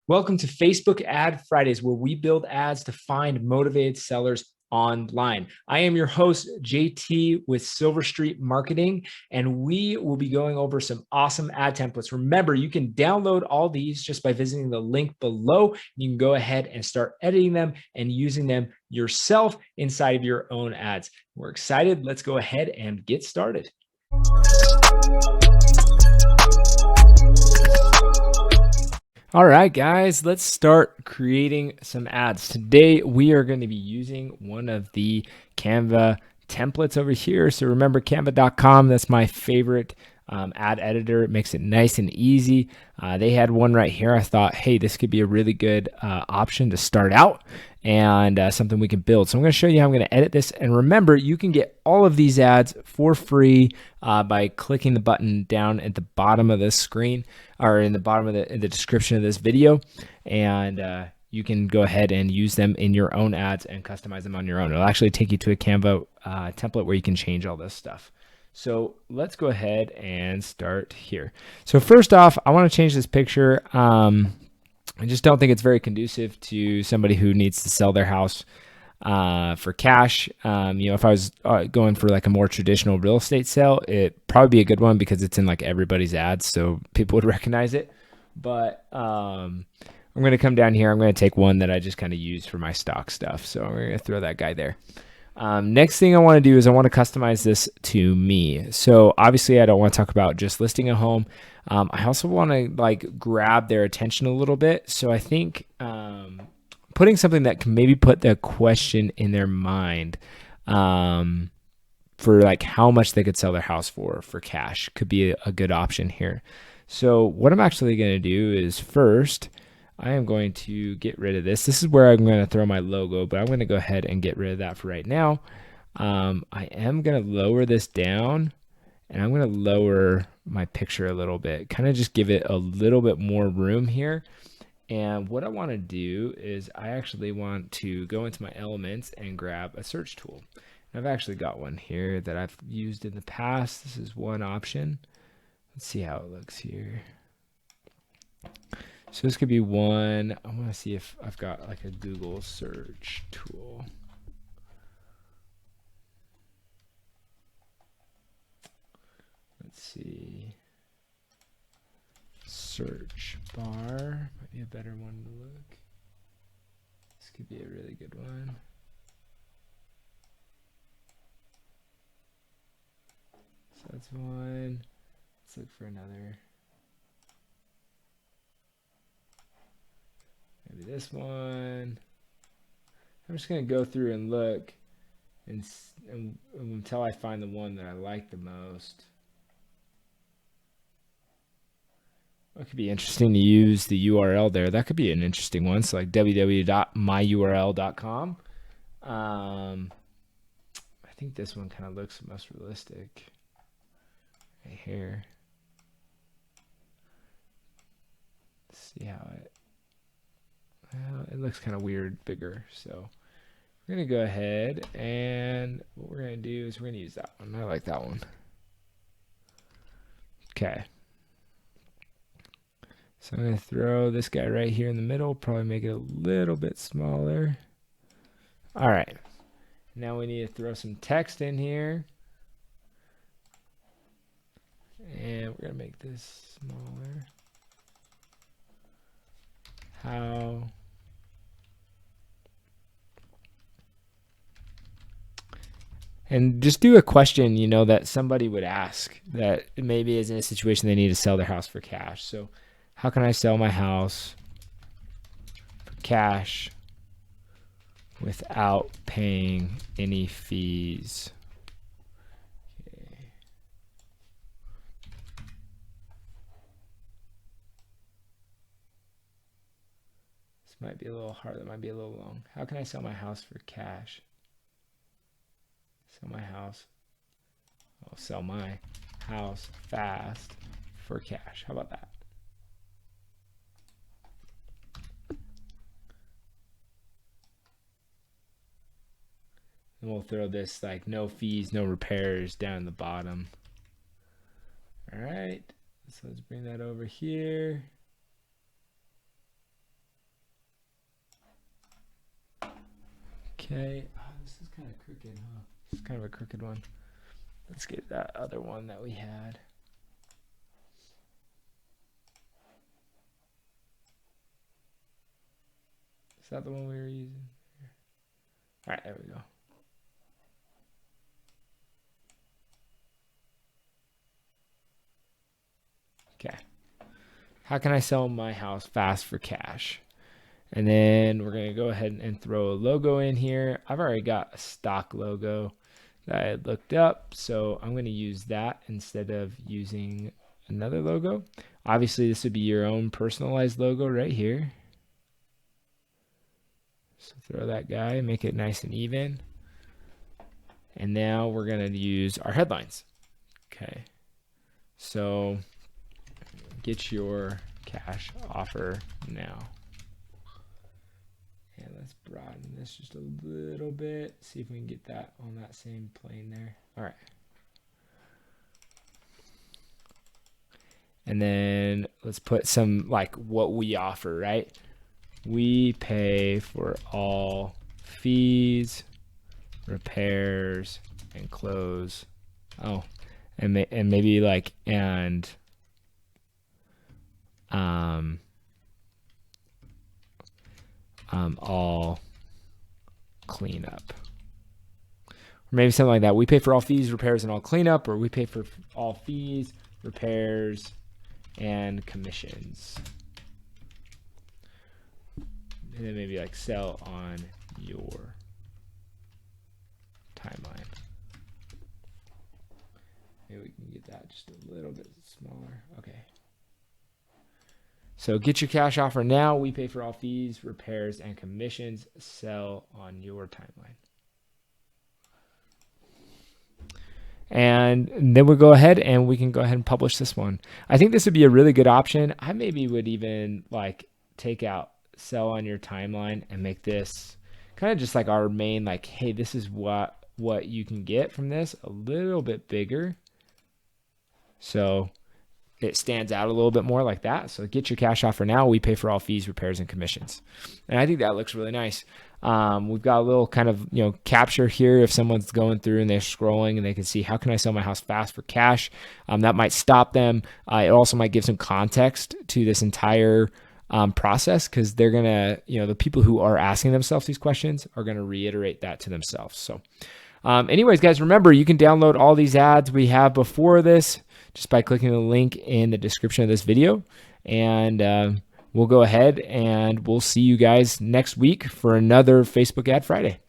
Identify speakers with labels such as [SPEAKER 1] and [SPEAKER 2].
[SPEAKER 1] Welcome to Facebook Ad Fridays, where we build ads to find motivated sellers online. I am your host, JT with Silver Street Marketing, and we will be going over some awesome ad templates. Remember, you can download all these just by visiting the link below. You can go ahead and start editing them and using them yourself inside of your own ads. We're excited. Let's go ahead and get started. All right, guys, let's start creating some ads. Today, we are going to be using one of the Canva templates over here. So remember canva.com, that's my favorite ad editor. It makes it nice and easy. They had one right here. I thought, hey, this could be a really good option to start out and something we can build. So I'm going to show you how I'm going to edit this. And remember, you can get all of these ads for free by clicking the button down at the bottom of this screen or in the bottom of the description of this video. And you can go ahead and use them in your own ads and customize them on your own. It'll actually take you to a Canva template where you can change all this stuff. So let's go ahead and start here. So first off, I want to change this picture. I just don't think it's very conducive to somebody who needs to sell their house for cash. If I was going for like a more traditional real estate sale, it'd probably be a good one because it's in like everybody's ads, so people would recognize it. But I'm going to come down here. I'm going to take one that I just kind of use for my stock stuff. So I'm going to throw that guy there. Next thing I want to do is I want to customize this to me. So obviously I don't want to talk about just listing a home. I also want to like grab their attention a little bit. So I think putting something that can maybe put the question in their mind for like how much they could sell their house for cash could be a good option here. So what I'm actually going to do is first, I am going to get rid of this. This is where I'm going to throw my logo, but I'm going to go ahead and get rid of that for right now. I am going to lower this down, and I'm going to lower my picture a little bit, kind of just give it a little bit more room here. And what I want to do is I actually want to go into my elements and grab a search tool. And I've actually got one here that I've used in the past. This is one option. Let's see how it looks here. So this could be one. I want to see if I've got like a Google search tool. Let's see. Search bar might be a better one to look. This could be a really good one. So that's one. Let's look for another. Maybe this one. I'm just going to go through and look and until I find the one that I like the most. It could be interesting to use the URL there. That could be an interesting one. So like www.myurl.com. I think this one kind of looks the most realistic. Right here. Let's see how it. Well, it looks kind of weird, bigger. So we're going to go ahead and what we're going to do is we're going to use that one. I like that one. Okay. So I'm going to throw this guy right here in the middle, probably make it a little bit smaller. All right. Now we need to throw some text in here. And we're going to make this smaller. How and just do a question, that somebody would ask that maybe is in a situation they need to sell their house for cash. So how can I sell my house for cash without paying any fees? Okay. This might be a little hard. That might be a little long. How can I sell my house for cash? Sell my house. I'll sell my house fast for cash. How about that? And we'll throw this like no fees, no repairs down the bottom. All right. So let's bring that over here. Okay. Oh, this is kind of crooked, huh? It's kind of a crooked one. Let's get that other one that we had. Is that the one we were using? All right, there we go. Okay. How can I sell my house fast for cash? And then we're going to go ahead and throw a logo in here. I've already got a stock logo that I looked up, so I'm going to use that instead of using another logo. Obviously, this would be your own personalized logo right here. So throw that guy, make it nice and even. And now we're going to use our headlines. Okay. So get your cash offer now. And let's broaden this just a little bit. See if we can get that on that same plane there. All right. And then let's put some like what we offer, right? We pay for all fees, repairs, and close. Oh, and maybe like all cleanup. Or maybe something like that. We pay for all fees, repairs, and all cleanup, or we pay for all fees, repairs, and commissions. And then maybe like sell on your timeline. Maybe we can get that just a little bit smaller. Okay. So get your cash offer now. We pay for all fees, repairs, and commissions. Sell on your timeline. And then we'll go ahead and we can go ahead and publish this one. I think this would be a really good option. I maybe would even like take out sell on your timeline and make this kind of just like our main, like, hey, this is what you can get from this, a little bit bigger. So it stands out a little bit more like that. So get your cash offer now. We pay for all fees, repairs, and commissions. And I think that looks really nice. We've got a little kind of, capture here. If someone's going through and they're scrolling and they can see, how can I sell my house fast for cash? That might stop them. It also might give some context to this entire process, because they're going to, the people who are asking themselves these questions are going to reiterate that to themselves. So anyways, guys, remember, you can download all these ads we have before this just by clicking the link in the description of this video. And we'll go ahead and we'll see you guys next week for another Facebook Ad Friday.